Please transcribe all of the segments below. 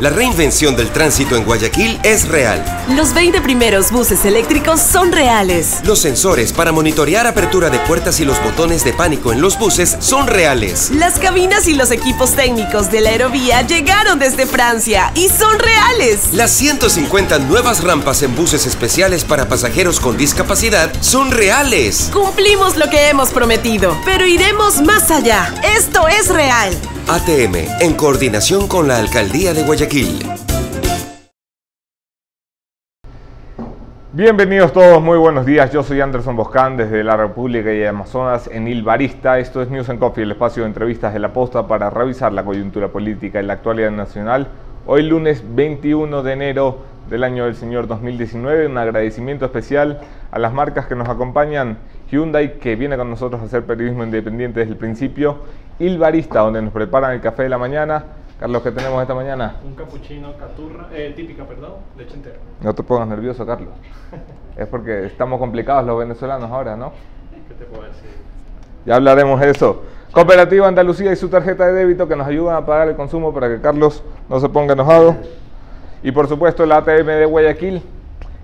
La reinvención del tránsito en Guayaquil es real. Los 20 primeros buses eléctricos son reales. Los sensores para monitorear apertura de puertas y los botones de pánico en los buses son reales. Las cabinas y los equipos técnicos de la aerovía llegaron desde Francia y son reales. Las 150 nuevas rampas en buses especiales para pasajeros con discapacidad son reales. Cumplimos lo que hemos prometido, pero iremos más allá. Esto es real. ATM, en coordinación con la Alcaldía de Guayaquil. Bienvenidos todos, muy buenos días. Yo soy Anderson Boscán desde la República y Amazonas en Il Barista. Esto es News and Coffee, el espacio de entrevistas de La Posta para revisar la coyuntura política y la actualidad nacional. Hoy lunes 21 de enero del año del Señor 2019. Un agradecimiento especial a las marcas que nos acompañan. Hyundai, que viene con nosotros a hacer periodismo independiente desde el principio. Il Barista, donde nos preparan el café de la mañana. Carlos, ¿qué tenemos esta mañana? Un capuchino típica, leche entera. No te pongas nervioso, Carlos. Es porque estamos complicados los venezolanos ahora, ¿no? ¿Qué te puedo decir? Ya hablaremos de eso. Cooperativa Andalucía y su tarjeta de débito que nos ayudan a pagar el consumo para que Carlos no se ponga enojado. Y por supuesto la ATM de Guayaquil,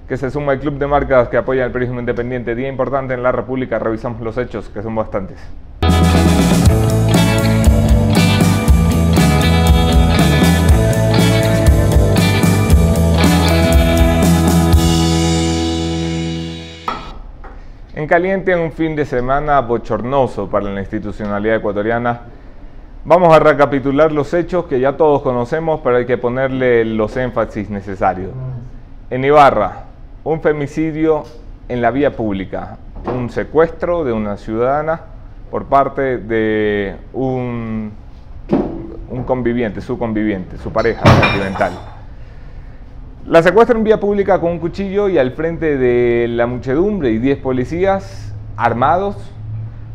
que se suma al club de marcas que apoya el periodismo independiente. Día importante en la República, revisamos los hechos, que son bastantes. En caliente, en un fin de semana bochornoso para la institucionalidad ecuatoriana, vamos a recapitular los hechos que ya todos conocemos, pero hay que ponerle los énfasis necesarios. En Ibarra, un femicidio en la vía pública, un secuestro de una ciudadana por parte de un conviviente, su pareja sentimental. La secuestra en vía pública con un cuchillo y al frente de la muchedumbre y 10 policías armados.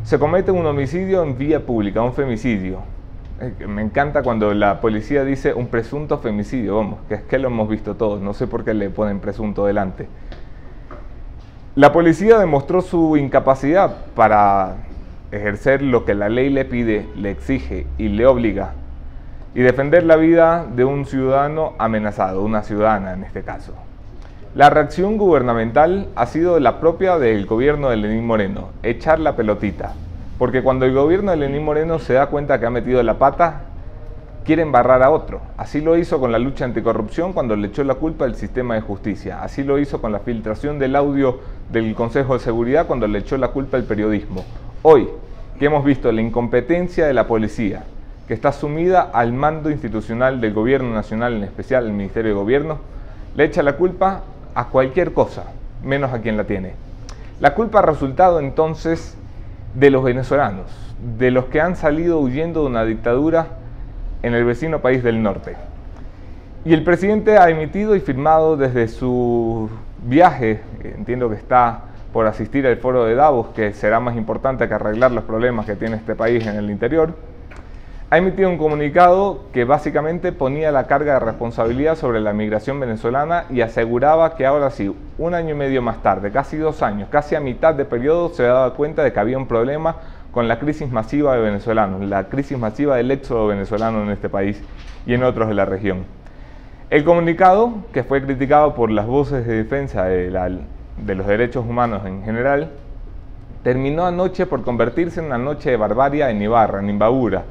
Se comete un homicidio en vía pública, un femicidio. Me encanta cuando la policía dice un presunto femicidio, vamos, que es que lo hemos visto todos, no sé por qué le ponen presunto delante. La policía demostró su incapacidad para ejercer lo que la ley le pide, le exige y le obliga, y defender la vida de un ciudadano amenazado, una ciudadana en este caso. La reacción gubernamental ha sido la propia del gobierno de Lenín Moreno, echar la pelotita, porque cuando el gobierno de Lenín Moreno se da cuenta que ha metido la pata, quiere embarrar a otro. Así lo hizo con la lucha anticorrupción cuando le echó la culpa al sistema de justicia, así lo hizo con la filtración del audio del Consejo de Seguridad cuando le echó la culpa al periodismo. Hoy, que hemos visto la incompetencia de la policía, que está sumida al mando institucional del gobierno nacional, en especial el Ministerio de Gobierno, le echa la culpa a cualquier cosa, menos a quien la tiene. La culpa ha resultado entonces de los venezolanos, de los que han salido huyendo de una dictadura en el vecino país del norte. Y el presidente ha emitido y firmado desde su viaje, entiendo que está por asistir al foro de Davos, que será más importante que arreglar los problemas que tiene este país en el interior, ha emitido un comunicado que básicamente ponía la carga de responsabilidad sobre la migración venezolana y aseguraba que ahora sí, un año y medio más tarde, casi 2 años, casi a mitad de periodo, se daba cuenta de que había un problema con la crisis masiva de venezolanos, la crisis masiva del éxodo venezolano en este país y en otros de la región. El comunicado, que fue criticado por las voces de defensa de los derechos humanos en general, terminó anoche por convertirse en una noche de barbarie en Ibarra, en Imbabura,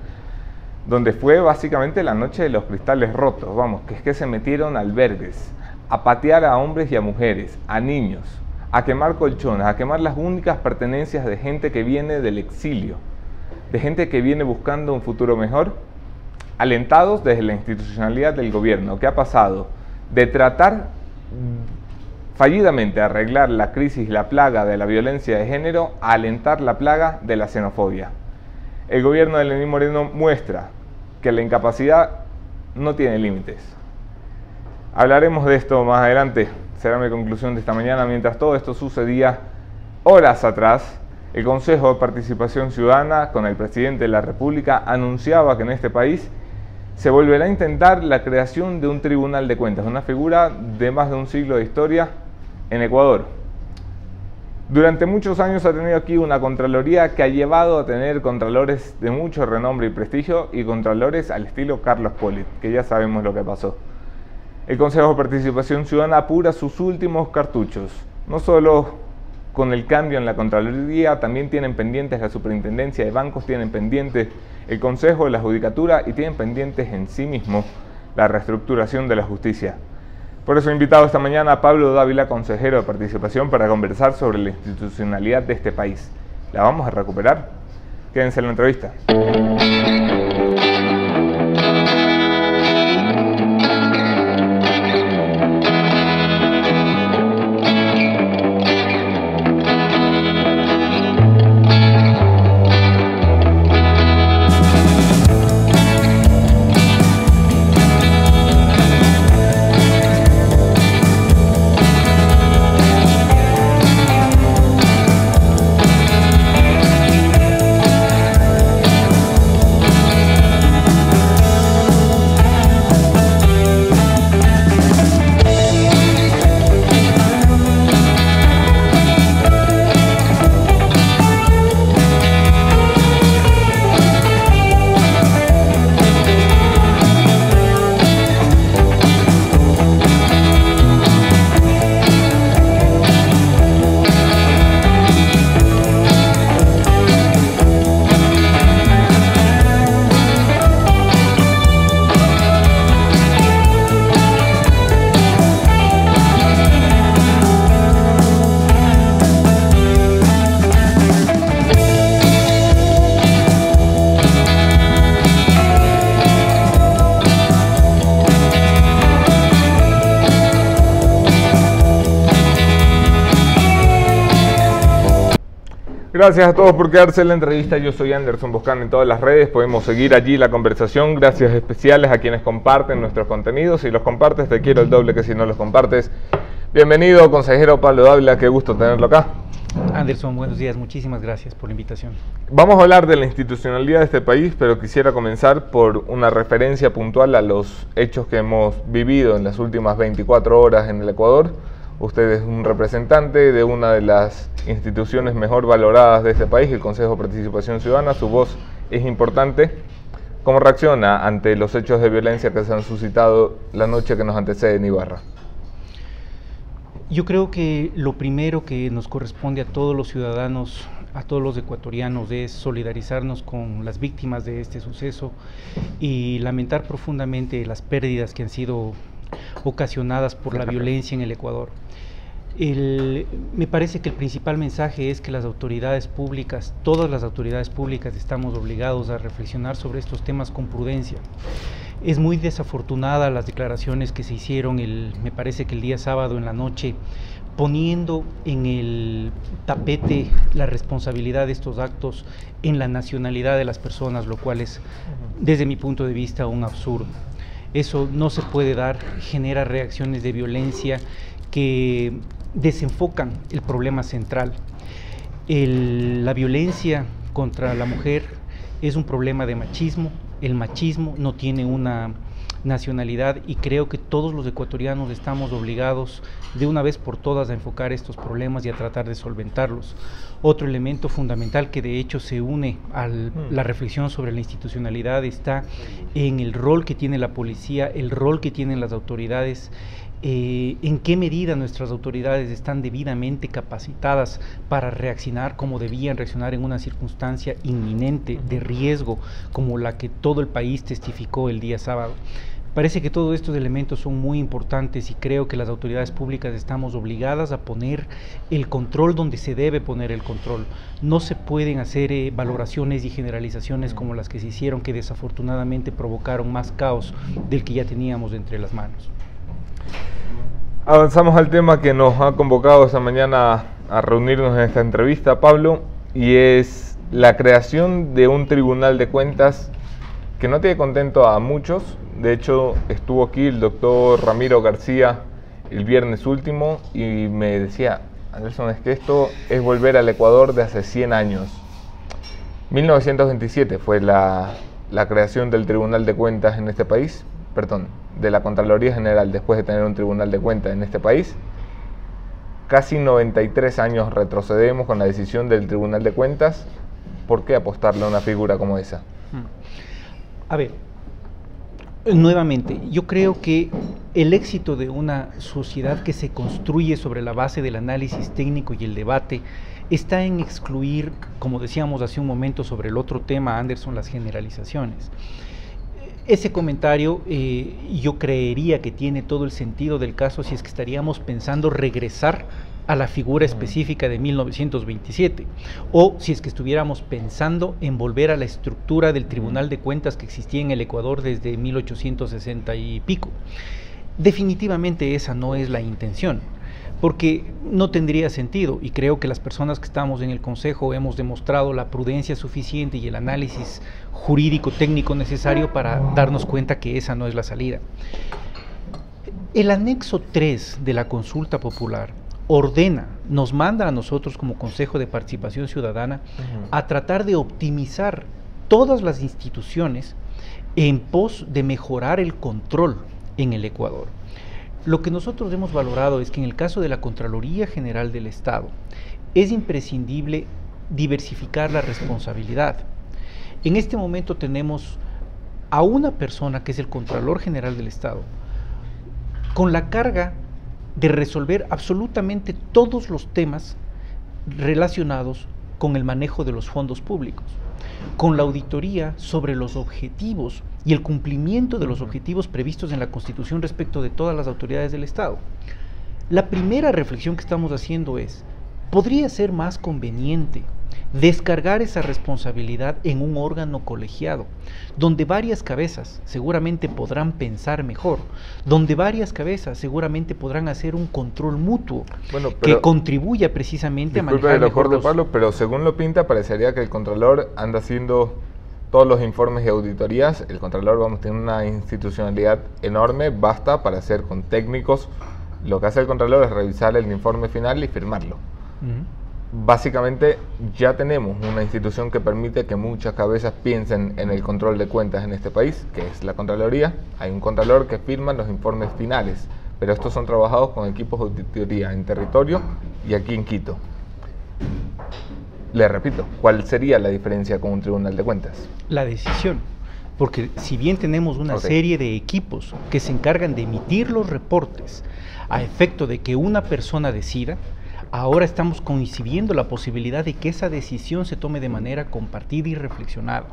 donde fue básicamente la noche de los cristales rotos, vamos, que es que se metieron a albergues, a patear a hombres y a mujeres, a niños, a quemar colchones, a quemar las únicas pertenencias de gente que viene del exilio, de gente que viene buscando un futuro mejor, alentados desde la institucionalidad del gobierno, que ha pasado de tratar fallidamente de arreglar la crisis y la plaga de la violencia de género a alentar la plaga de la xenofobia. El gobierno de Lenín Moreno muestra que la incapacidad no tiene límites. Hablaremos de esto más adelante, será mi conclusión de esta mañana. Mientras todo esto sucedía, horas atrás, el Consejo de Participación Ciudadana, con el presidente de la República, anunciaba que en este país se volverá a intentar la creación de un tribunal de cuentas, una figura de más de un siglo de historia en Ecuador. Durante muchos años ha tenido aquí una Contraloría que ha llevado a tener contralores de mucho renombre y prestigio y contralores al estilo Carlos Polit, que ya sabemos lo que pasó. El Consejo de Participación Ciudadana apura sus últimos cartuchos. No solo con el cambio en la Contraloría, también tienen pendientes la Superintendencia de Bancos, tienen pendientes el Consejo de la Judicatura y tienen pendientes en sí mismo la reestructuración de la justicia. Por eso he invitado esta mañana a Pablo Dávila, consejero de Participación, para conversar sobre la institucionalidad de este país. ¿La vamos a recuperar? Quédense en la entrevista. Gracias a todos por quedarse en la entrevista. Yo soy Anderson Boscan en todas las redes. Podemos seguir allí la conversación. Gracias especiales a quienes comparten nuestros contenidos. Si los compartes, te quiero el doble que si no los compartes. Bienvenido, consejero Pablo Dávila. Qué gusto tenerlo acá. Anderson, buenos días. Muchísimas gracias por la invitación. Vamos a hablar de la institucionalidad de este país, pero quisiera comenzar por una referencia puntual a los hechos que hemos vivido en las últimas 24 horas en el Ecuador. Usted es un representante de una de las instituciones mejor valoradas de este país, el Consejo de Participación Ciudadana. Su voz es importante. ¿Cómo reacciona ante los hechos de violencia que se han suscitado la noche que nos antecede en Ibarra? Yo creo que lo primero que nos corresponde a todos los ciudadanos, a todos los ecuatorianos, es solidarizarnos con las víctimas de este suceso y lamentar profundamente las pérdidas que han sido ocasionadas por la violencia en el Ecuador. Me parece que el principal mensaje es que las autoridades públicas, todas las autoridades públicas, estamos obligados a reflexionar sobre estos temas con prudencia. Es muy desafortunada las declaraciones que se hicieron, me parece que el día sábado en la noche, poniendo en el tapete la responsabilidad de estos actos en la nacionalidad de las personas, lo cual es, desde mi punto de vista, un absurdo. Eso no se puede dar, genera reacciones de violencia que desenfocan el problema central. La violencia contra la mujer es un problema de machismo. El machismo no tiene una nacionalidad y creo que todos los ecuatorianos estamos obligados de una vez por todas a enfocar estos problemas y a tratar de solventarlos. Otro elemento fundamental que de hecho se une a la reflexión sobre la institucionalidad está en el rol que tiene la policía, el rol que tienen las autoridades, en qué medida nuestras autoridades están debidamente capacitadas para reaccionar como debían reaccionar en una circunstancia inminente de riesgo como la que todo el país testificó el día sábado. Parece que todos estos elementos son muy importantes y creo que las autoridades públicas estamos obligadas a poner el control donde se debe poner el control. No se pueden hacer valoraciones y generalizaciones como las que se hicieron, que desafortunadamente provocaron más caos del que ya teníamos entre las manos. Avanzamos al tema que nos ha convocado esta mañana a reunirnos en esta entrevista, Pablo, y es la creación de un tribunal de cuentas que no tiene contento a muchos. De hecho, estuvo aquí el doctor Ramiro García el viernes último y me decía, Anderson, es que esto es volver al Ecuador de hace 100 años. 1927 fue la creación del Tribunal de Cuentas en este país, perdón, de la Contraloría General después de tener un Tribunal de Cuentas en este país. Casi 93 años retrocedemos con la decisión del Tribunal de Cuentas. ¿Por qué apostarle a una figura como esa? A ver, nuevamente, yo creo que el éxito de una sociedad que se construye sobre la base del análisis técnico y el debate está en excluir, como decíamos hace un momento sobre el otro tema, Anderson, las generalizaciones. Ese comentario yo creería que tiene todo el sentido del caso si es que estaríamos pensando regresar a la figura específica de 1927, o si es que estuviéramos pensando en volver a la estructura del Tribunal de Cuentas que existía en el Ecuador desde 1860 y pico. Definitivamente esa no es la intención, porque no tendría sentido, y creo que las personas que estamos en el Consejo hemos demostrado la prudencia suficiente y el análisis jurídico técnico necesario para darnos cuenta que esa no es la salida. El anexo 3 de la consulta popular ordena, nos manda a nosotros como Consejo de Participación Ciudadana a tratar de optimizar todas las instituciones en pos de mejorar el control en el Ecuador. Lo que nosotros hemos valorado es que en el caso de la Contraloría General del Estado es imprescindible diversificar la responsabilidad. En este momento tenemos a una persona que es el Contralor General del Estado con la carga de resolver absolutamente todos los temas relacionados con el manejo de los fondos públicos, con la auditoría sobre los objetivos y el cumplimiento de los objetivos previstos en la Constitución respecto de todas las autoridades del Estado. La primera reflexión que estamos haciendo es, ¿podría ser más conveniente descargar esa responsabilidad en un órgano colegiado, donde varias cabezas seguramente podrán pensar mejor, donde varias cabezas seguramente podrán hacer un control mutuo que contribuya precisamente a manejar mejor los... Pablo, pero según lo pinta, parecería que el Contralor anda haciendo todos los informes y auditorías. El Contralor, vamos, tiene una institucionalidad enorme, basta para hacer con técnicos. Lo que hace el Contralor es revisar el informe final y firmarlo. Básicamente ya tenemos una institución que permite que muchas cabezas piensen en el control de cuentas en este país, que es la Contraloría. Hay un Contralor que firma los informes finales, pero estos son trabajados con equipos de auditoría en territorio y aquí en Quito. Le repito, ¿cuál sería la diferencia con un Tribunal de Cuentas? La decisión, porque si bien tenemos una serie de equipos que se encargan de emitir los reportes a efecto de que una persona decida, ahora estamos concibiendo la posibilidad de que esa decisión se tome de manera compartida y reflexionada.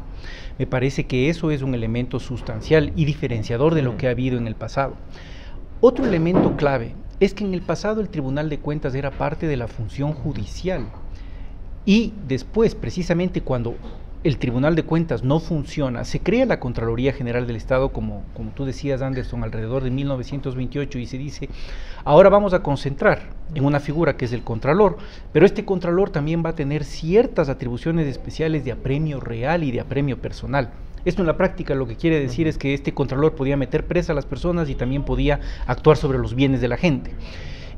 Me parece que eso es un elemento sustancial y diferenciador de lo que ha habido en el pasado. Otro elemento clave es que en el pasado el Tribunal de Cuentas era parte de la función judicial y después, precisamente cuando el Tribunal de Cuentas no funciona, se crea la Contraloría General del Estado, como tú decías, Anderson, alrededor de 1928, y se dice, ahora vamos a concentrar en una figura que es el Contralor, pero este Contralor también va a tener ciertas atribuciones especiales de apremio real y de apremio personal. Esto en la práctica lo que quiere decir es que este Contralor podía meter presa a las personas y también podía actuar sobre los bienes de la gente.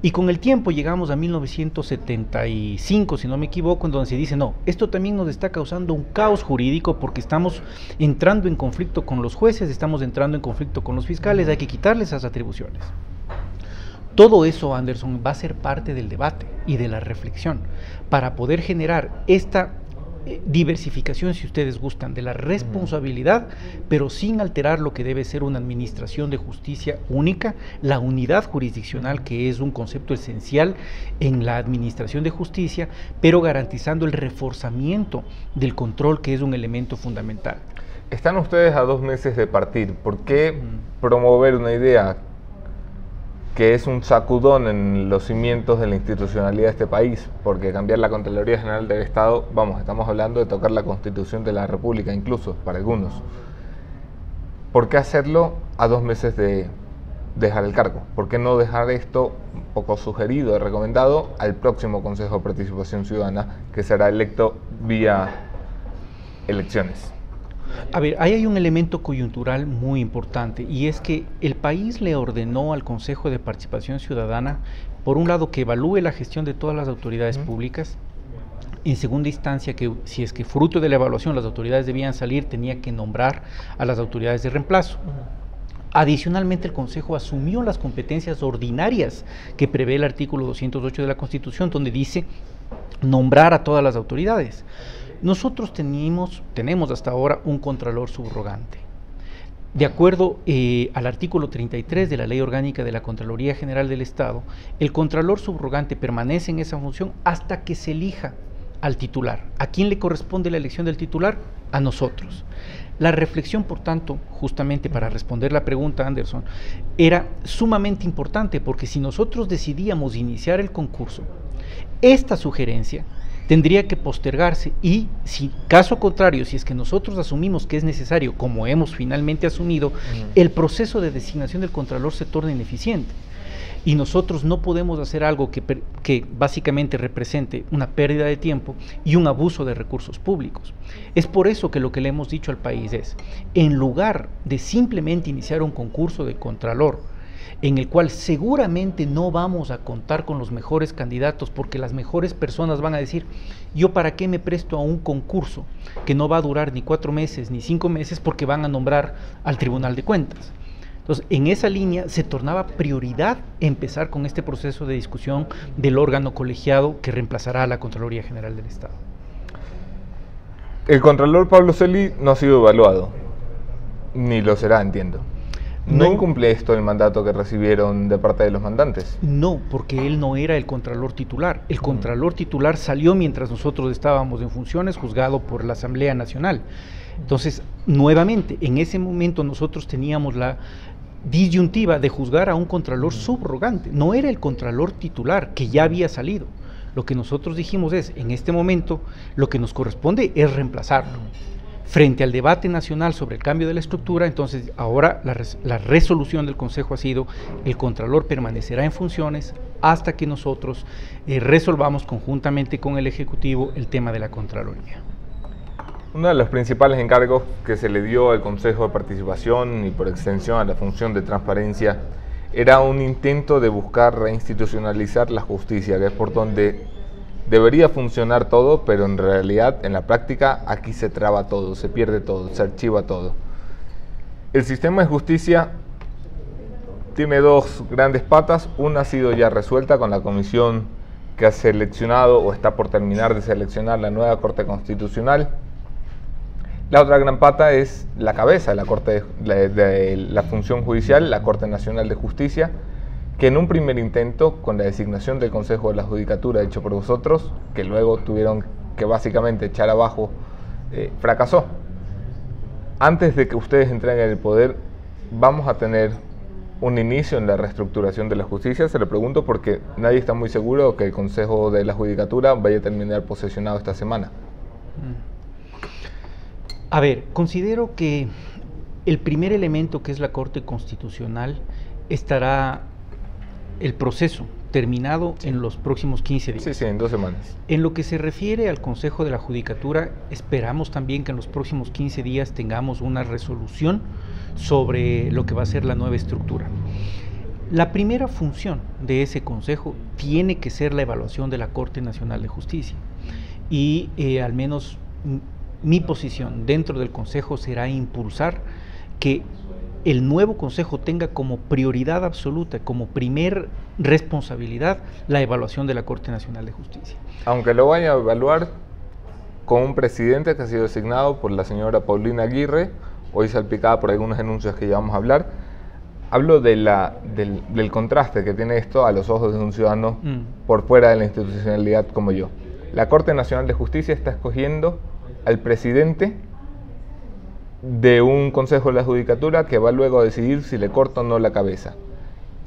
Y con el tiempo llegamos a 1975, si no me equivoco, en donde se dice, no, esto también nos está causando un caos jurídico porque estamos entrando en conflicto con los jueces, estamos entrando en conflicto con los fiscales, hay que quitarles esas atribuciones. Todo eso, Anderson, va a ser parte del debate y de la reflexión para poder generar esta diversificación, si ustedes gustan, de la responsabilidad, pero sin alterar lo que debe ser una administración de justicia única, la unidad jurisdiccional, que es un concepto esencial en la administración de justicia, pero garantizando el reforzamiento del control, que es un elemento fundamental. Están ustedes a 2 meses de partir. ¿Por qué promover una idea que es un sacudón en los cimientos de la institucionalidad de este país? Porque cambiar la Contraloría General del Estado, vamos, estamos hablando de tocar la Constitución de la República, incluso para algunos. ¿Por qué hacerlo a 2 meses de dejar el cargo? ¿Por qué no dejar esto un poco sugerido y recomendado al próximo Consejo de Participación Ciudadana, que será electo vía elecciones? A ver, ahí hay un elemento coyuntural muy importante, y es que el país le ordenó al Consejo de Participación Ciudadana, por un lado, que evalúe la gestión de todas las autoridades públicas. En segunda instancia, que si es que fruto de la evaluación las autoridades debían salir, tenía que nombrar a las autoridades de reemplazo. Adicionalmente, el Consejo asumió las competencias ordinarias que prevé el artículo 208 de la Constitución, donde dice nombrar a todas las autoridades. Nosotros tenemos hasta ahora un Contralor subrogante. de acuerdo al artículo 33 de la Ley Orgánica de la Contraloría General del Estado, el Contralor subrogante permanece en esa función hasta que se elija al titular. ¿A quién le corresponde la elección del titular? A nosotros. La reflexión, por tanto, justamente para responder la pregunta, Anderson, era sumamente importante, porque si nosotros decidíamos iniciar el concurso, esta sugerencia tendría que postergarse, y si caso contrario, si es que nosotros asumimos que es necesario, como hemos finalmente asumido, el proceso de designación del Contralor se torna ineficiente. Y nosotros no podemos hacer algo que básicamente represente una pérdida de tiempo y un abuso de recursos públicos. Es por eso que lo que le hemos dicho al país es, en lugar de simplemente iniciar un concurso de Contralor, en el cual seguramente no vamos a contar con los mejores candidatos, porque las mejores personas van a decir, yo para qué me presto a un concurso que no va a durar ni 4 meses ni 5 meses, porque van a nombrar al Tribunal de Cuentas. Entonces, en esa línea se tornaba prioridad empezar con este proceso de discusión del órgano colegiado que reemplazará a la Contraloría General del Estado. El Contralor Pablo Celi no ha sido evaluado, ni lo será, entiendo. ¿No incumple esto el mandato que recibieron de parte de los mandantes? No, porque él no era el Contralor titular. El Contralor titular salió mientras nosotros estábamos en funciones, juzgado por la Asamblea Nacional. Entonces, nuevamente, en ese momento nosotros teníamos la disyuntiva de juzgar a un Contralor subrogante. No era el Contralor titular, que ya había salido. Lo que nosotros dijimos es, en este momento, lo que nos corresponde es reemplazarlo. Frente al debate nacional sobre el cambio de la estructura, entonces ahora la resolución del Consejo ha sido, el Contralor permanecerá en funciones hasta que nosotros resolvamos conjuntamente con el Ejecutivo el tema de la Contraloría. Uno de los principales encargos que se le dio al Consejo de Participación y por extensión a la función de transparencia era un intento de buscar reinstitucionalizar la justicia, que es por donde debería funcionar todo, pero en realidad, en la práctica, aquí se traba todo, se pierde todo, se archiva todo. El sistema de justicia tiene 2 grandes patas. Una ha sido ya resuelta con la comisión que ha seleccionado o está por terminar de seleccionar la nueva Corte Constitucional. La otra gran pata es la cabeza de la Corte de la función judicial, la Corte Nacional de Justicia, que en un primer intento, con la designación del Consejo de la Judicatura hecho por vosotros, que luego tuvieron que básicamente echar abajo, fracasó. Antes de que ustedes entren en el poder, ¿vamos a tener un inicio en la reestructuración de la justicia? Se lo pregunto porque nadie está muy seguro que el Consejo de la Judicatura vaya a terminar posesionado esta semana. A ver, considero que el primer elemento, que es la Corte Constitucional, estará el proceso terminado en los próximos 15 días. Sí, en 2 semanas. En lo que se refiere al Consejo de la Judicatura, esperamos también que en los próximos 15 días tengamos una resolución sobre lo que va a ser la nueva estructura. La primera función de ese Consejo tiene que ser la evaluación de la Corte Nacional de Justicia, y al menos mi posición dentro del Consejo será impulsar que el nuevo Consejo tenga como prioridad absoluta, como primer responsabilidad, la evaluación de la Corte Nacional de Justicia. Aunque lo vaya a evaluar con un presidente que ha sido designado por la señora Paulina Aguirre, hoy salpicada por algunos denuncias que ya vamos a hablar, hablo del contraste que tiene esto a los ojos de un ciudadano por fuera de la institucionalidad como yo. La Corte Nacional de Justicia está escogiendo al presidente de un Consejo de la Judicatura que va luego a decidir si le corta o no la cabeza.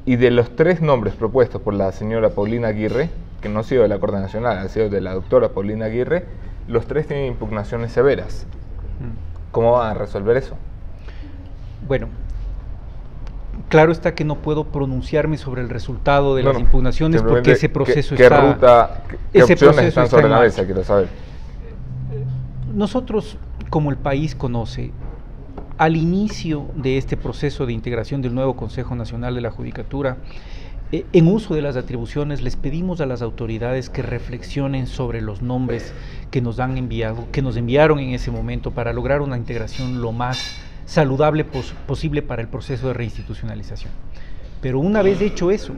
Y de los 3 nombres propuestos por la señora Paulina Aguirre, que no ha sido de la Corte Nacional, ha sido de la doctora Paulina Aguirre, los 3 tienen impugnaciones severas. ¿Cómo van a resolver eso? Bueno, claro está que no puedo pronunciarme sobre el resultado de las impugnaciones, porque ese proceso ¿Qué opciones están sobre la mesa? Quiero saber. Nosotros, como el país conoce, al inicio de este proceso de integración del nuevo Consejo Nacional de la Judicatura, en uso de las atribuciones, les pedimos a las autoridades que reflexionen sobre los nombres que nos han enviado, que nos enviaron en ese momento, para lograr una integración lo más saludable posible para el proceso de reinstitucionalización. Pero una vez hecho eso,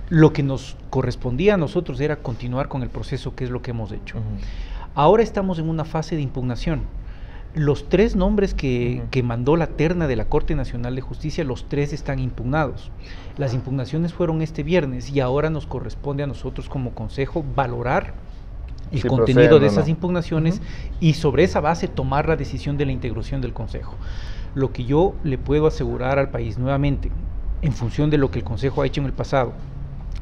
lo que nos correspondía a nosotros era continuar con el proceso, que es lo que hemos hecho. Ahora estamos en una fase de impugnación. Los 3 nombres que mandó la terna de la Corte Nacional de Justicia, los 3 están impugnados. Las impugnaciones fueron este viernes y ahora nos corresponde a nosotros como Consejo valorar el contenido de esas impugnaciones y sobre esa base tomar la decisión de la integración del Consejo. Lo que yo le puedo asegurar al país nuevamente, en función de lo que el Consejo ha hecho en el pasado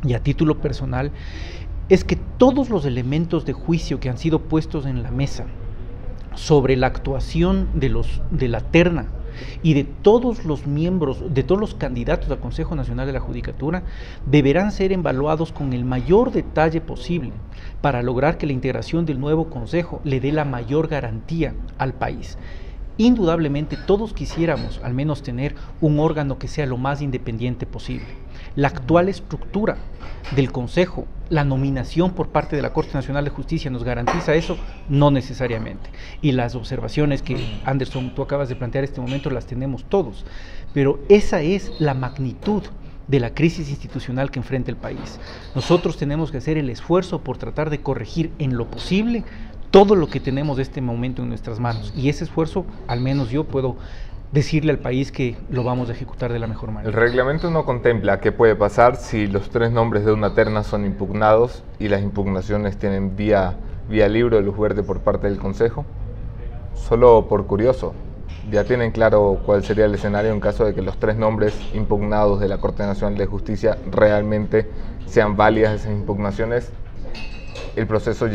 y a título personal, es que todos los elementos de juicio que han sido puestos en la mesa sobre la actuación de la terna y de todos los miembros, de todos los candidatos al Consejo Nacional de la Judicatura, deberán ser evaluados con el mayor detalle posible para lograr que la integración del nuevo Consejo le dé la mayor garantía al país. Indudablemente todos quisiéramos al menos tener un órgano que sea lo más independiente posible. La actual estructura del Consejo, la nominación por parte de la Corte Nacional de Justicia, ¿nos garantiza eso? No necesariamente. Y las observaciones que, Anderson, tú acabas de plantear en este momento las tenemos todos. Pero esa es la magnitud de la crisis institucional que enfrenta el país. Nosotros tenemos que hacer el esfuerzo por tratar de corregir en lo posible todo lo que tenemos de este momento en nuestras manos. Y ese esfuerzo, al menos yo puedo decirle al país que lo vamos a ejecutar de la mejor manera. El reglamento no contempla qué puede pasar si los 3 nombres de una terna son impugnados y las impugnaciones tienen vía libre o luz verde por parte del Consejo. Solo por curioso, ¿ya tienen claro cuál sería el escenario en caso de que los 3 nombres impugnados de la Corte Nacional de Justicia realmente sean válidas esas impugnaciones? ¿El proceso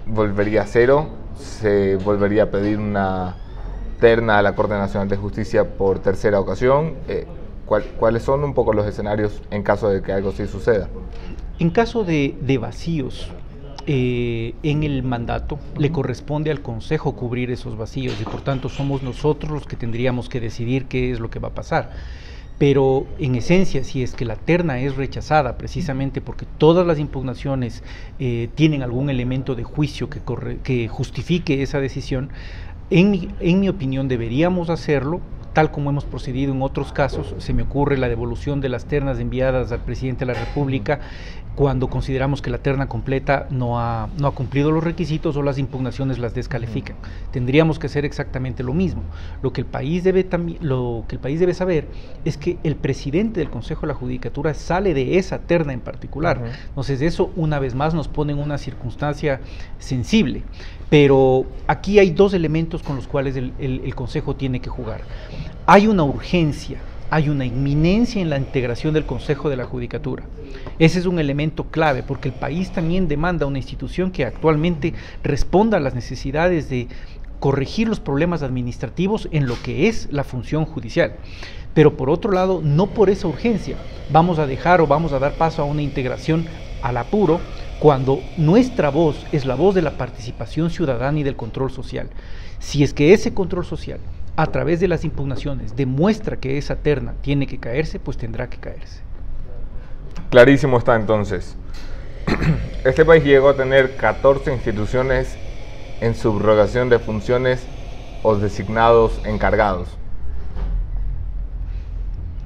volvería a cero? ¿Se volvería a pedir una terna a la Corte Nacional de Justicia por tercera ocasión? ¿Cuáles son un poco los escenarios en caso de que algo así suceda? En caso de vacíos en el mandato, le corresponde al Consejo cubrir esos vacíos y por tanto somos nosotros los que tendríamos que decidir qué es lo que va a pasar. Pero en esencia, si es que la terna es rechazada precisamente porque todas las impugnaciones tienen algún elemento de juicio que justifique esa decisión, en mi opinión deberíamos hacerlo tal como hemos procedido en otros casos. Se me ocurre la devolución de las ternas enviadas al presidente de la República cuando consideramos que la terna completa no ha cumplido los requisitos o las impugnaciones las descalifican. Tendríamos que hacer exactamente lo mismo. Lo que el país debe saber es que el presidente del Consejo de la Judicatura sale de esa terna en particular. Entonces eso una vez más nos pone en una circunstancia sensible. Pero aquí hay 2 elementos con los cuales el Consejo tiene que jugar. Hay una urgencia, hay una inminencia en la integración del Consejo de la Judicatura. Ese es un elemento clave porque el país también demanda una institución que actualmente responda a las necesidades de corregir los problemas administrativos en lo que es la función judicial. Pero por otro lado, no por esa urgencia vamos a dejar o vamos a dar paso a una integración al apuro cuando nuestra voz es la voz de la participación ciudadana y del control social. Si es que ese control social, a través de las impugnaciones, demuestra que esa terna tiene que caerse, pues tendrá que caerse. Clarísimo está entonces. Este país llegó a tener 14 instituciones en subrogación de funciones o designados encargados.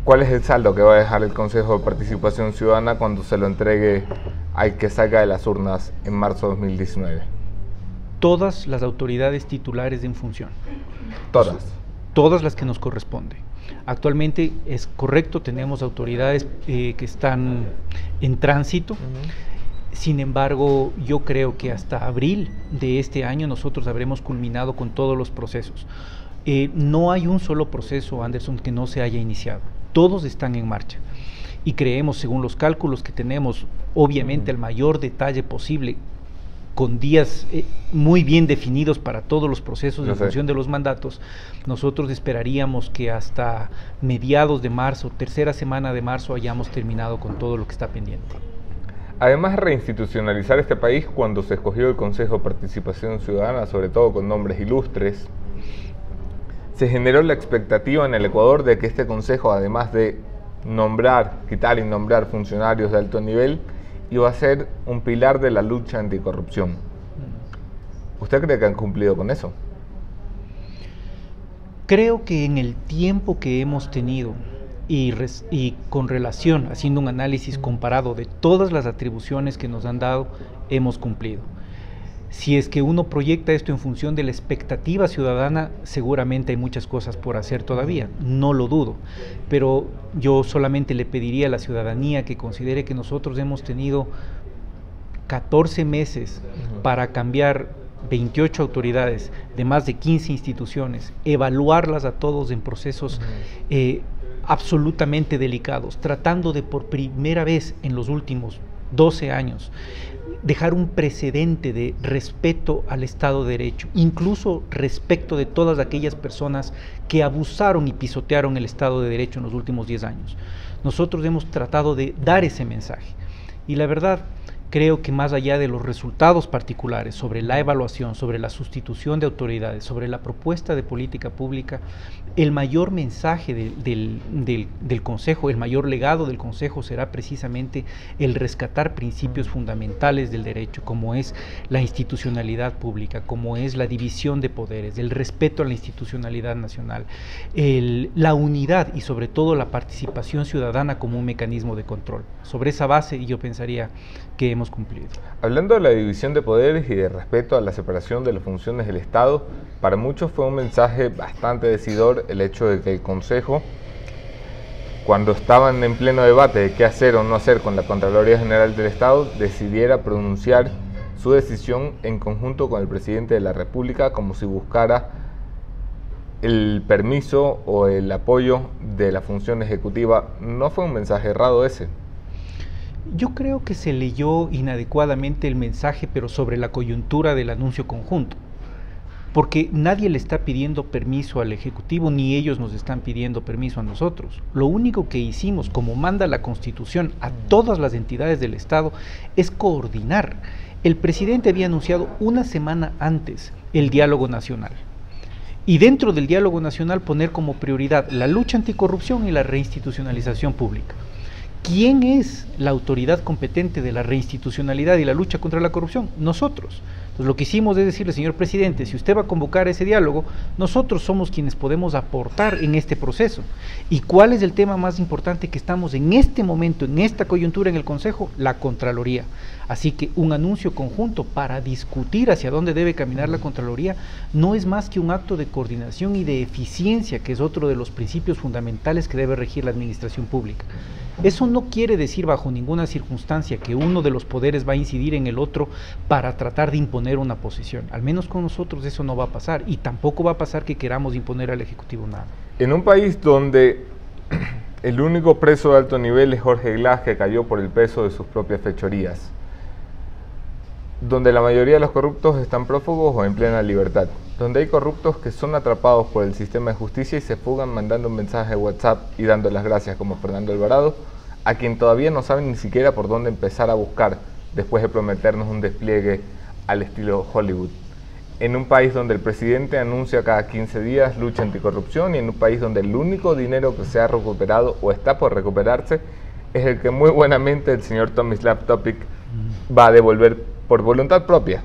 ¿Cuál es el saldo que va a dejar el Consejo de Participación Ciudadana cuando se lo entregue al que salga de las urnas en marzo de 2019? Todas las autoridades titulares en función. ¿Todas? Todas las que nos corresponde. Actualmente es correcto, tenemos autoridades que están en tránsito. Sin embargo, yo creo que hasta abril de este año nosotros habremos culminado con todos los procesos. No hay un solo proceso, Anderson, que no se haya iniciado. Todos están en marcha. Y creemos, según los cálculos que tenemos, obviamente el mayor detalle posible, con días muy bien definidos para todos los procesos en función de los mandatos, nosotros esperaríamos que hasta mediados de marzo, tercera semana de marzo, hayamos terminado con todo lo que está pendiente. Además de reinstitucionalizar este país, cuando se escogió el Consejo de Participación Ciudadana, sobre todo con nombres ilustres, se generó la expectativa en el Ecuador de que este Consejo, además de quitar y nombrar funcionarios de alto nivel, iba a ser un pilar de la lucha anticorrupción. ¿Usted cree que han cumplido con eso? Creo que en el tiempo que hemos tenido y con relación, haciendo un análisis comparado de todas las atribuciones que nos han dado, hemos cumplido. Si es que uno proyecta esto en función de la expectativa ciudadana, seguramente hay muchas cosas por hacer todavía, no lo dudo, pero yo solamente le pediría a la ciudadanía que considere que nosotros hemos tenido 14 meses para cambiar 28 autoridades de más de 15 instituciones, evaluarlas a todos en procesos absolutamente delicados, tratando de por primera vez en los últimos 12 años dejar un precedente de respeto al Estado de Derecho, incluso respecto de todas aquellas personas que abusaron y pisotearon el Estado de Derecho en los últimos 10 años. Nosotros hemos tratado de dar ese mensaje y la verdad, creo que más allá de los resultados particulares sobre la evaluación, sobre la sustitución de autoridades, sobre la propuesta de política pública, el mayor mensaje del Consejo, el mayor legado del Consejo será precisamente el rescatar principios fundamentales del derecho, como es la institucionalidad pública, como es la división de poderes, el respeto a la institucionalidad nacional, la unidad y sobre todo la participación ciudadana como un mecanismo de control. Sobre esa base yo pensaría que hemos cumplido. Hablando de la división de poderes y de respeto a la separación de las funciones del Estado, para muchos fue un mensaje bastante decidor el hecho de que el Consejo, cuando estaban en pleno debate de qué hacer o no hacer con la Contraloría General del Estado, decidiera pronunciar su decisión en conjunto con el presidente de la República, como si buscara el permiso o el apoyo de la función ejecutiva. ¿No fue un mensaje errado ese? Yo creo que se leyó inadecuadamente el mensaje, pero sobre la coyuntura del anuncio conjunto, porque nadie le está pidiendo permiso al Ejecutivo, ni ellos nos están pidiendo permiso a nosotros. Lo único que hicimos, como manda la Constitución a todas las entidades del Estado, es coordinar. El presidente había anunciado una semana antes el diálogo nacional, y dentro del diálogo nacional poner como prioridad la lucha anticorrupción y la reinstitucionalización pública. ¿Quién es la autoridad competente de la reinstitucionalidad y la lucha contra la corrupción? Nosotros. Entonces lo que hicimos es decirle, señor presidente, si usted va a convocar ese diálogo, nosotros somos quienes podemos aportar en este proceso. ¿Y cuál es el tema más importante que estamos en este momento, en esta coyuntura en el Consejo? La Contraloría. Así que un anuncio conjunto para discutir hacia dónde debe caminar la Contraloría no es más que un acto de coordinación y de eficiencia, que es otro de los principios fundamentales que debe regir la administración pública. Eso no quiere decir bajo ninguna circunstancia que uno de los poderes va a incidir en el otro para tratar de imponer una posición. Al menos con nosotros eso no va a pasar, y tampoco va a pasar que queramos imponer al Ejecutivo nada. En un país donde el único preso de alto nivel es Jorge Glass, que cayó por el peso de sus propias fechorías, donde la mayoría de los corruptos están prófugos o en plena libertad, donde hay corruptos que son atrapados por el sistema de justicia y se fugan mandando un mensaje de WhatsApp y dando las gracias, como Fernando Alvarado, a quien todavía no saben ni siquiera por dónde empezar a buscar después de prometernos un despliegue al estilo Hollywood. En un país donde el presidente anuncia cada 15 días lucha anticorrupción, y en un país donde el único dinero que se ha recuperado o está por recuperarse es el que muy buenamente el señor Tomislav Topic va a devolver por voluntad propia.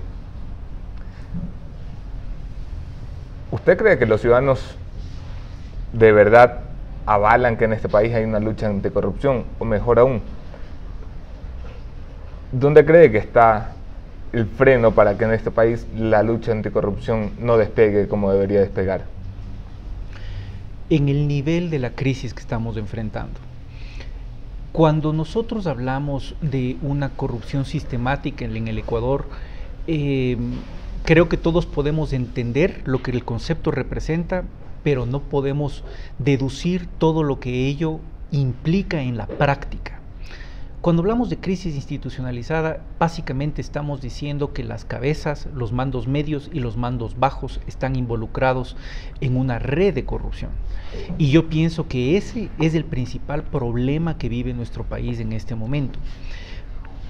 ¿Usted cree que los ciudadanos de verdad avalan que en este país hay una lucha anticorrupción? O mejor aún, ¿dónde cree que está el freno para que en este país la lucha anticorrupción no despegue como debería despegar? En el nivel de la crisis que estamos enfrentando. Cuando nosotros hablamos de una corrupción sistemática en el Ecuador, creo que todos podemos entender lo que el concepto representa, pero no podemos deducir todo lo que ello implica en la práctica. Cuando hablamos de crisis institucionalizada, básicamente estamos diciendo que las cabezas, los mandos medios y los mandos bajos están involucrados en una red de corrupción. Y yo pienso que ese es el principal problema que vive nuestro país en este momento.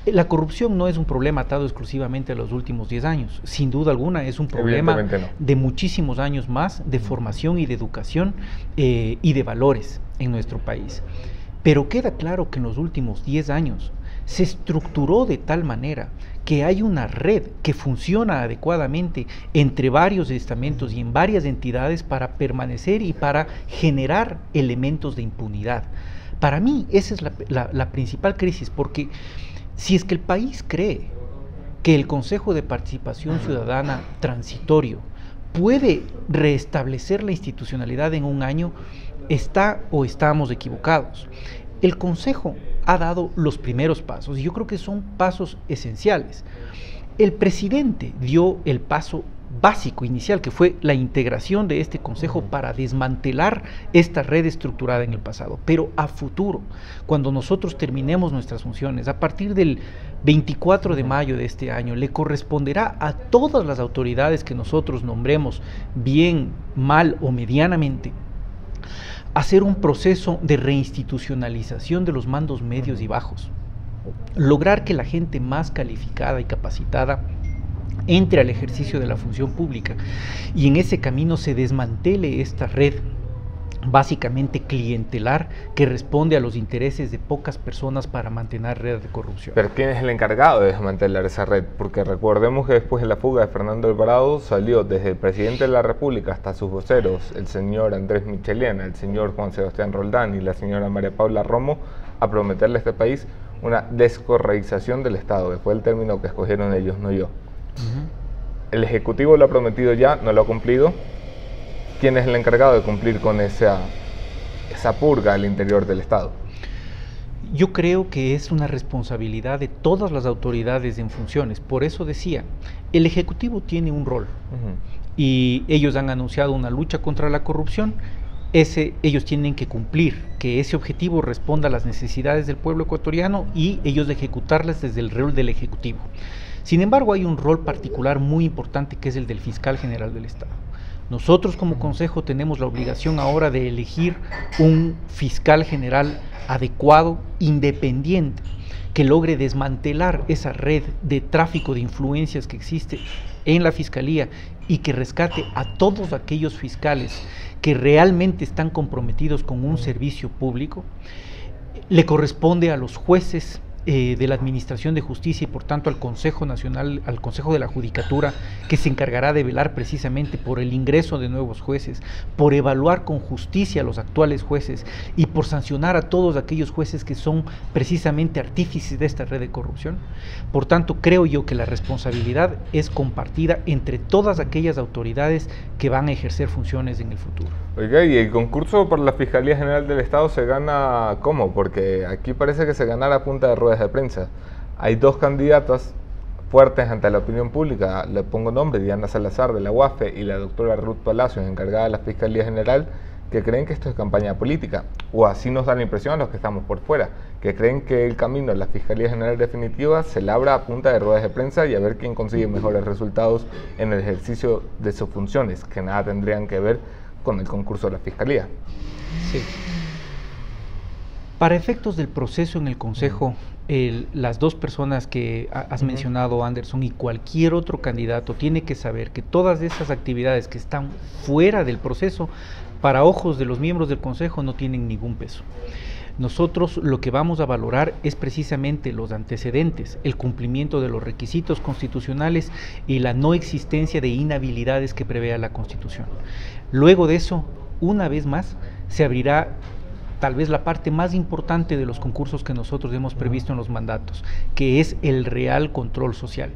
La corrupción no es un problema atado exclusivamente a los últimos 10 años. Sin duda alguna es un problema de muchísimos años más de formación y de educación y de valores en nuestro país. Pero queda claro que en los últimos 10 años se estructuró de tal manera que hay una red que funciona adecuadamente entre varios estamentos y en varias entidades para permanecer y para generar elementos de impunidad. Para mí esa es la principal crisis, porque si es que el país cree que el Consejo de Participación Ciudadana transitorio puede restablecer la institucionalidad en un año, está o estamos equivocados. El Consejo ha dado los primeros pasos y yo creo que son pasos esenciales. El presidente dio el paso básico, inicial, que fue la integración de este Consejo para desmantelar esta red estructurada en el pasado. Pero a futuro, cuando nosotros terminemos nuestras funciones, a partir del 24 de mayo de este año, le corresponderá a todas las autoridades que nosotros nombremos, bien, mal o medianamente, hacer un proceso de reinstitucionalización de los mandos medios y bajos. Lograr que la gente más calificada y capacitada entre al ejercicio de la función pública y en ese camino se desmantele esta red básicamente clientelar que responde a los intereses de pocas personas para mantener redes de corrupción. Pero ¿quién es el encargado de desmantelar esa red? Porque recordemos que después de la fuga de Fernando Alvarado salió desde el presidente de la República hasta sus voceros, el señor Andrés Micheliana, el señor Juan Sebastián Roldán y la señora María Paula Romo, a prometerle a este país una descorreización del Estado, que fue el término que escogieron ellos, no yo. El Ejecutivo lo ha prometido ya, no lo ha cumplido. ¿Quién es el encargado de cumplir con esa purga al interior del Estado? Yo creo que es una responsabilidad de todas las autoridades en funciones. Por eso decía, el Ejecutivo tiene un rol y ellos han anunciado una lucha contra la corrupción. Ellos tienen que cumplir, que ese objetivo responda a las necesidades del pueblo ecuatoriano y ellos de ejecutarlas desde el rol del Ejecutivo. Sin embargo, hay un rol particular muy importante que es el del Fiscal General del Estado. Nosotros como Consejo tenemos la obligación ahora de elegir un fiscal general adecuado, independiente, que logre desmantelar esa red de tráfico de influencias que existe en la Fiscalía y que rescate a todos aquellos fiscales que realmente están comprometidos con un servicio público. Le corresponde a los jueces de la Administración de Justicia y por tanto al Consejo Nacional, al Consejo de la Judicatura, que se encargará de velar precisamente por el ingreso de nuevos jueces, por evaluar con justicia a los actuales jueces y por sancionar a todos aquellos jueces que son precisamente artífices de esta red de corrupción. Por tanto, creo yo que la responsabilidad es compartida entre todas aquellas autoridades que van a ejercer funciones en el futuro. Oiga, ¿y el concurso para la Fiscalía General del Estado se gana cómo? Porque aquí parece que se ganará a punta de ruedas de prensa. Hay dos candidatas fuertes ante la opinión pública, le pongo nombre, Diana Salazar de la UAFE y la doctora Ruth Palacios, encargada de la Fiscalía General, que creen que esto es campaña política, o así nos da la impresión a los que estamos por fuera, que creen que el camino a la Fiscalía General definitiva se labra a punta de ruedas de prensa y a ver quién consigue mejores resultados en el ejercicio de sus funciones, que nada tendrían que ver con el concurso de la Fiscalía. Sí. Para efectos del proceso en el Consejo, las dos personas que has mencionado, Anderson, y cualquier otro candidato tiene que saber que todas esas actividades que están fuera del proceso, para ojos de los miembros del Consejo, no tienen ningún peso. Nosotros lo que vamos a valorar es precisamente los antecedentes, el cumplimiento de los requisitos constitucionales y la no existencia de inhabilidades que prevea la Constitución. Luego de eso, una vez más, se abrirá tal vez la parte más importante de los concursos que nosotros hemos previsto en los mandatos, que es el real control social.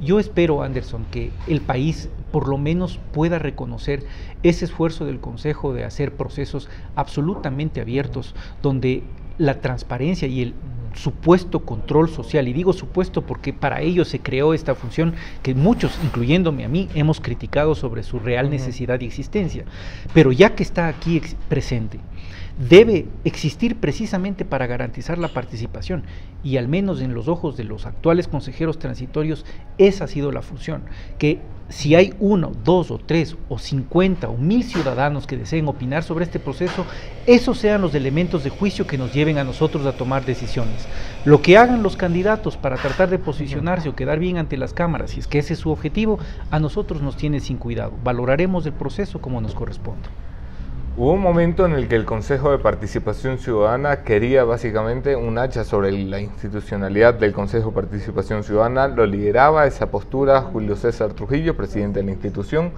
Yo espero, Anderson, que el país por lo menos pueda reconocer ese esfuerzo del Consejo de hacer procesos absolutamente abiertos, donde la transparencia y el supuesto control social, y digo supuesto porque para ello se creó esta función que muchos, incluyéndome a mí, hemos criticado sobre su real necesidad y existencia, pero ya que está aquí presente, debe existir precisamente para garantizar la participación y al menos en los ojos de los actuales consejeros transitorios esa ha sido la función, que si hay 1, 2 o 3 o 50 o 1000 ciudadanos que deseen opinar sobre este proceso, esos sean los elementos de juicio que nos lleven a nosotros a tomar decisiones. Lo que hagan los candidatos para tratar de posicionarse o quedar bien ante las cámaras, si es que ese es su objetivo, a nosotros nos tiene sin cuidado. Valoraremos el proceso como nos corresponde. Hubo un momento en el que el Consejo de Participación Ciudadana quería básicamente un hacha sobre la institucionalidad del Consejo de Participación Ciudadana, lo lideraba esa postura Julio César Trujillo, presidente de la institución,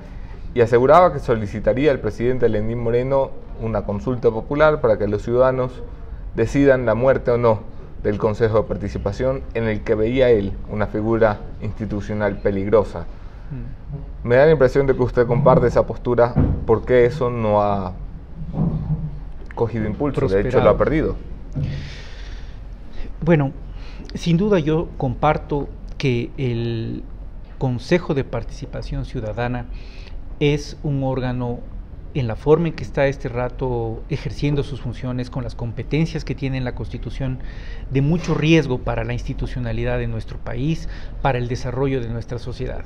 y aseguraba que solicitaría al presidente Lenín Moreno una consulta popular para que los ciudadanos decidan la muerte o no del Consejo de Participación, en el que veía él una figura institucional peligrosa. Me da la impresión de que usted comparte esa postura. ¿Por qué eso no ha cogido impulso? Prosperado. De hecho, lo ha perdido. Bueno, sin duda yo comparto que el Consejo de Participación Ciudadana es un órgano, en la forma en que está este rato ejerciendo sus funciones, con las competencias que tiene en la Constitución, de mucho riesgo para la institucionalidad de nuestro país, para el desarrollo de nuestra sociedad.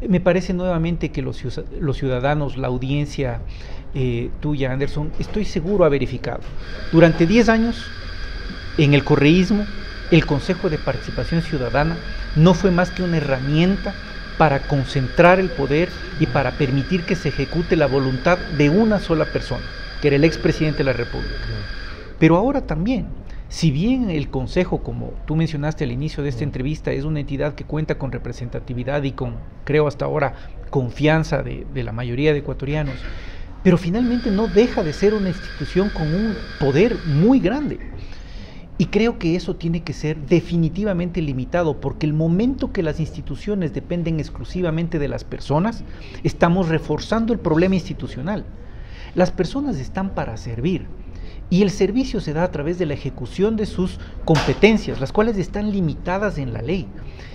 Me parece nuevamente que los ciudadanos, la audiencia tuya, Anderson, estoy seguro ha verificado. Durante 10 años, en el correísmo, el Consejo de Participación Ciudadana no fue más que una herramienta para concentrar el poder y para permitir que se ejecute la voluntad de una sola persona, que era el expresidente de la República. Pero ahora también, si bien el Consejo, como tú mencionaste al inicio de esta entrevista, es una entidad que cuenta con representatividad y con, creo hasta ahora, confianza de la mayoría de ecuatorianos, pero finalmente no deja de ser una institución con un poder muy grande. Y creo que eso tiene que ser definitivamente limitado, porque el momento que las instituciones dependen exclusivamente de las personas, estamos reforzando el problema institucional. Las personas están para servir, y el servicio se da a través de la ejecución de sus competencias, las cuales están limitadas en la ley.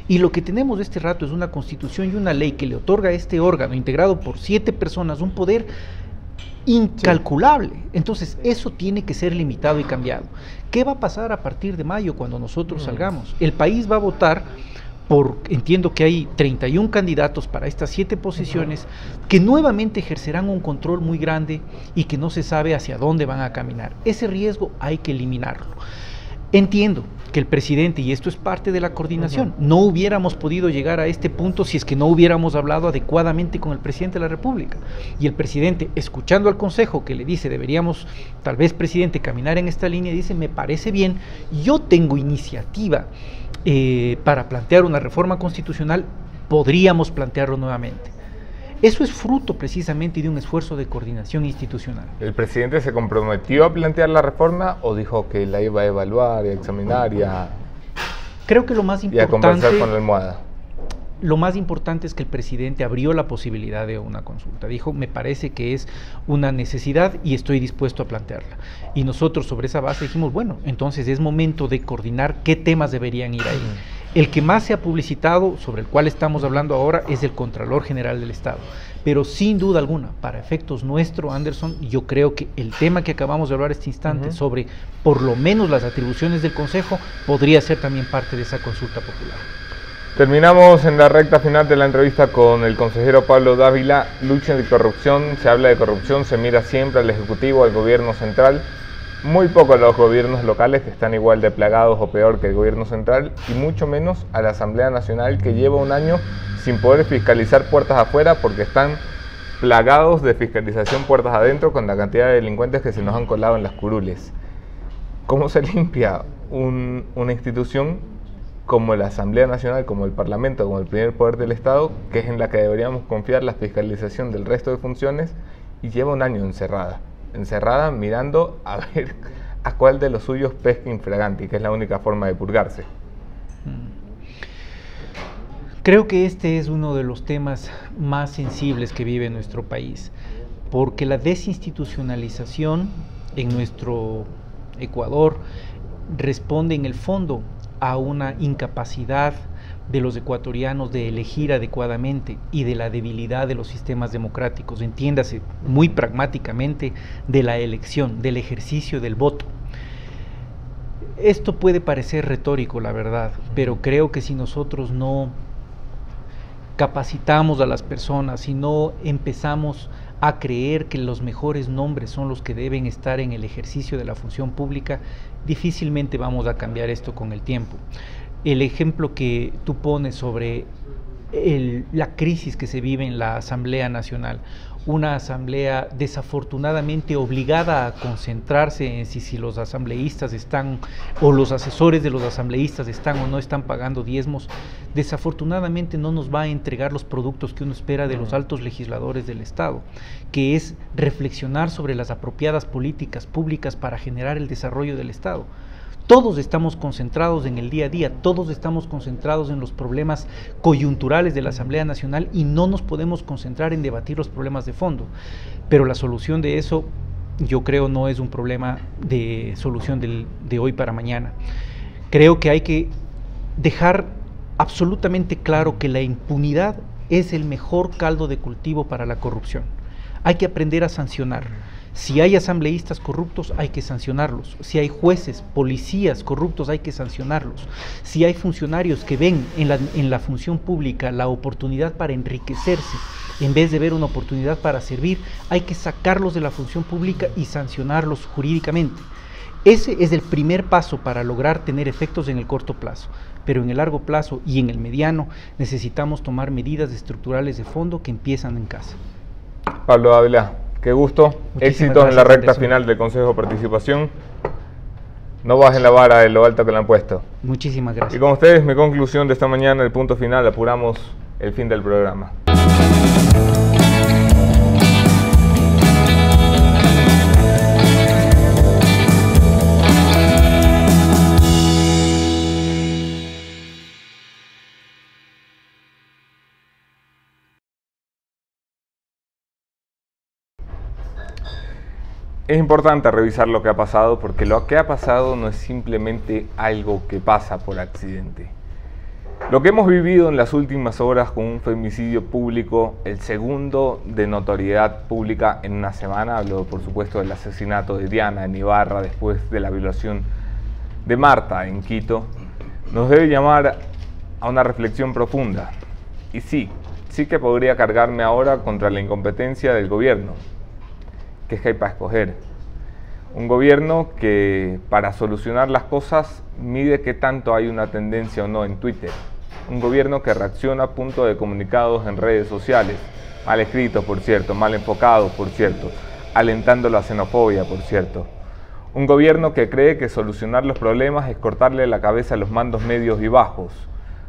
Y lo que tenemos de este rato es una constitución y una ley que le otorga a este órgano, integrado por 7 personas, un poder incalculable. Entonces eso tiene que ser limitado y cambiado. ¿Qué va a pasar a partir de mayo cuando nosotros salgamos? El país va a votar por, entiendo que hay 31 candidatos para estas 7 posiciones que nuevamente ejercerán un control muy grande y que no se sabe hacia dónde van a caminar. Ese riesgo hay que eliminarlo. Entiendo que el presidente, y esto es parte de la coordinación, no hubiéramos podido llegar a este punto si es que no hubiéramos hablado adecuadamente con el presidente de la República. Y el presidente, escuchando al Consejo que le dice, deberíamos, tal vez, presidente, caminar en esta línea, dice, me parece bien, yo tengo iniciativa para plantear una reforma constitucional, podríamos plantearlo nuevamente. Eso es fruto precisamente de un esfuerzo de coordinación institucional. ¿El presidente se comprometió a plantear la reforma o dijo que la iba a evaluar y a examinar Creo que lo más importante, y a conversar con la almohada? Lo más importante es que el presidente abrió la posibilidad de una consulta. Dijo, me parece que es una necesidad y estoy dispuesto a plantearla. Y nosotros sobre esa base dijimos, bueno, entonces es momento de coordinar qué temas deberían ir ahí. El que más se ha publicitado, sobre el cual estamos hablando ahora, es el Contralor General del Estado. Pero sin duda alguna, para efectos nuestros, Anderson, yo creo que el tema que acabamos de hablar este instante, sobre por lo menos las atribuciones del Consejo, podría ser también parte de esa consulta popular. Terminamos en la recta final de la entrevista con el consejero Pablo Dávila. Lucha de corrupción, se habla de corrupción, se mira siempre al Ejecutivo, al Gobierno Central, muy poco a los gobiernos locales, que están igual de plagados o peor que el Gobierno Central, y mucho menos a la Asamblea Nacional, que lleva un año sin poder fiscalizar puertas afuera porque están plagados de fiscalización puertas adentro con la cantidad de delincuentes que se nos han colado en las curules. ¿Cómo se limpia una institución como la Asamblea Nacional, como el Parlamento, como el primer poder del Estado, que es en la que deberíamos confiar la fiscalización del resto de funciones, y lleva un año encerrada mirando a ver a cuál de los suyos pesca infraganti, que es la única forma de purgarse? Creo que este es uno de los temas más sensibles que vive nuestro país, porque la desinstitucionalización en nuestro Ecuador responde en el fondo a una incapacidad de los ecuatorianos de elegir adecuadamente y de la debilidad de los sistemas democráticos, entiéndase muy pragmáticamente, de la elección, del ejercicio del voto. Esto puede parecer retórico, la verdad, pero creo que si nosotros no capacitamos a las personas, si no empezamos a creer que los mejores nombres son los que deben estar en el ejercicio de la función pública, difícilmente vamos a cambiar esto con el tiempo. El ejemplo que tú pones sobre la crisis que se vive en la Asamblea Nacional, una asamblea desafortunadamente obligada a concentrarse en si los asambleístas están, o los asesores de los asambleístas están o no están pagando diezmos, desafortunadamente no nos va a entregar los productos que uno espera de los altos legisladores del Estado, que es reflexionar sobre las apropiadas políticas públicas para generar el desarrollo del Estado. Todos estamos concentrados en el día a día, todos estamos concentrados en los problemas coyunturales de la Asamblea Nacional y no nos podemos concentrar en debatir los problemas de fondo. Pero la solución de eso, yo creo, no es un problema de solución de hoy para mañana. Creo que hay que dejar absolutamente claro que la impunidad es el mejor caldo de cultivo para la corrupción. Hay que aprender a sancionar. Si hay asambleístas corruptos, hay que sancionarlos. Si hay jueces, policías corruptos, hay que sancionarlos. Si hay funcionarios que ven en la función pública la oportunidad para enriquecerse, en vez de ver una oportunidad para servir, hay que sacarlos de la función pública y sancionarlos jurídicamente. Ese es el primer paso para lograr tener efectos en el corto plazo, pero en el largo plazo y en el mediano necesitamos tomar medidas estructurales de fondo que empiezan en casa. Pablo Ávila, qué gusto. Muchísimas Éxitos en la gracias, recta Anderson. final del Consejo de Participación. No bajen la vara de lo alto que le han puesto. Muchísimas Y gracias. con ustedes, mi conclusión de esta mañana, el punto final, apuramos el fin del programa. Es importante revisar lo que ha pasado porque lo que ha pasado no es simplemente algo que pasa por accidente. Lo que hemos vivido en las últimas horas con un femicidio público, el segundo de notoriedad pública en una semana, hablo por supuesto del asesinato de Diana en Ibarra después de la violación de Marta en Quito, nos debe llamar a una reflexión profunda. Y sí que podría cargarme ahora contra la incompetencia del gobierno, que es que hay para escoger. Un gobierno que para solucionar las cosas mide qué tanto hay una tendencia o no en Twitter. Un gobierno que reacciona a punto de comunicados en redes sociales, mal escritos por cierto, mal enfocados por cierto, alentando la xenofobia por cierto. Un gobierno que cree que solucionar los problemas es cortarle la cabeza a los mandos medios y bajos,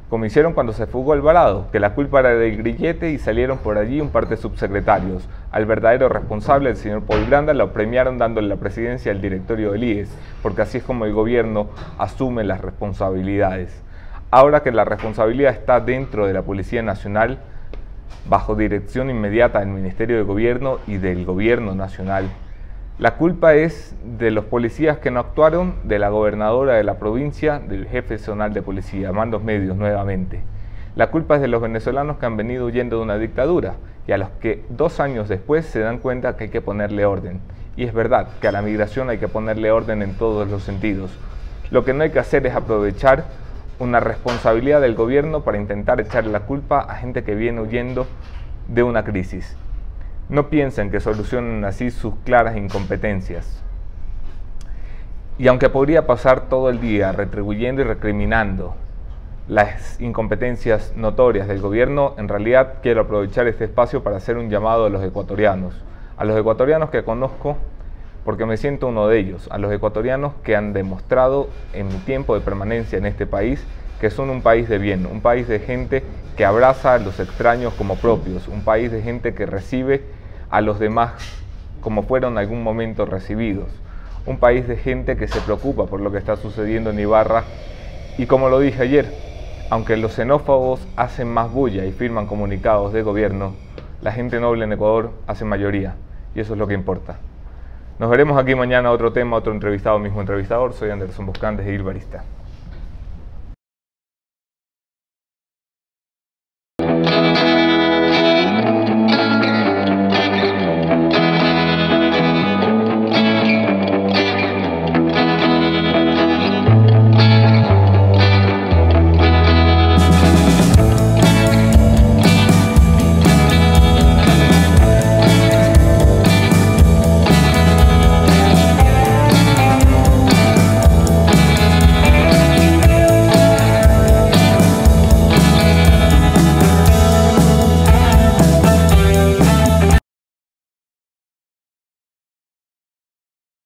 como hicieron cuando se fugó Alvarado, que la culpa era del grillete y salieron por allí un par de subsecretarios. Al verdadero responsable, el señor Paul Granda, lo premiaron dándole la presidencia al directorio del IES, porque así es como el gobierno asume las responsabilidades. Ahora que la responsabilidad está dentro de la Policía Nacional, bajo dirección inmediata del Ministerio de Gobierno y del Gobierno Nacional, la culpa es de los policías que no actuaron, de la gobernadora de la provincia, del jefe zonal de policía, mandos medios nuevamente. La culpa es de los venezolanos que han venido huyendo de una dictadura y a los que 2 años después se dan cuenta que hay que ponerle orden. Y es verdad que a la migración hay que ponerle orden en todos los sentidos. Lo que no hay que hacer es aprovechar una responsabilidad del gobierno para intentar echarle la culpa a gente que viene huyendo de una crisis. No piensen que solucionen así sus claras incompetencias. Y aunque podría pasar todo el día retribuyendo y recriminando las incompetencias notorias del gobierno, en realidad quiero aprovechar este espacio para hacer un llamado a los ecuatorianos que conozco porque me siento uno de ellos, a los ecuatorianos que han demostrado en mi tiempo de permanencia en este país que son un país de bien, un país de gente que abraza a los extraños como propios, un país de gente que recibe a los demás como fueron en algún momento recibidos, un país de gente que se preocupa por lo que está sucediendo en Ibarra y como lo dije ayer, aunque los xenófobos hacen más bulla y firman comunicados de gobierno, la gente noble en Ecuador hace mayoría y eso es lo que importa. Nos veremos aquí mañana, otro tema, otro entrevistado, mismo entrevistador. Soy Anderson Buscantes de Ilbarista.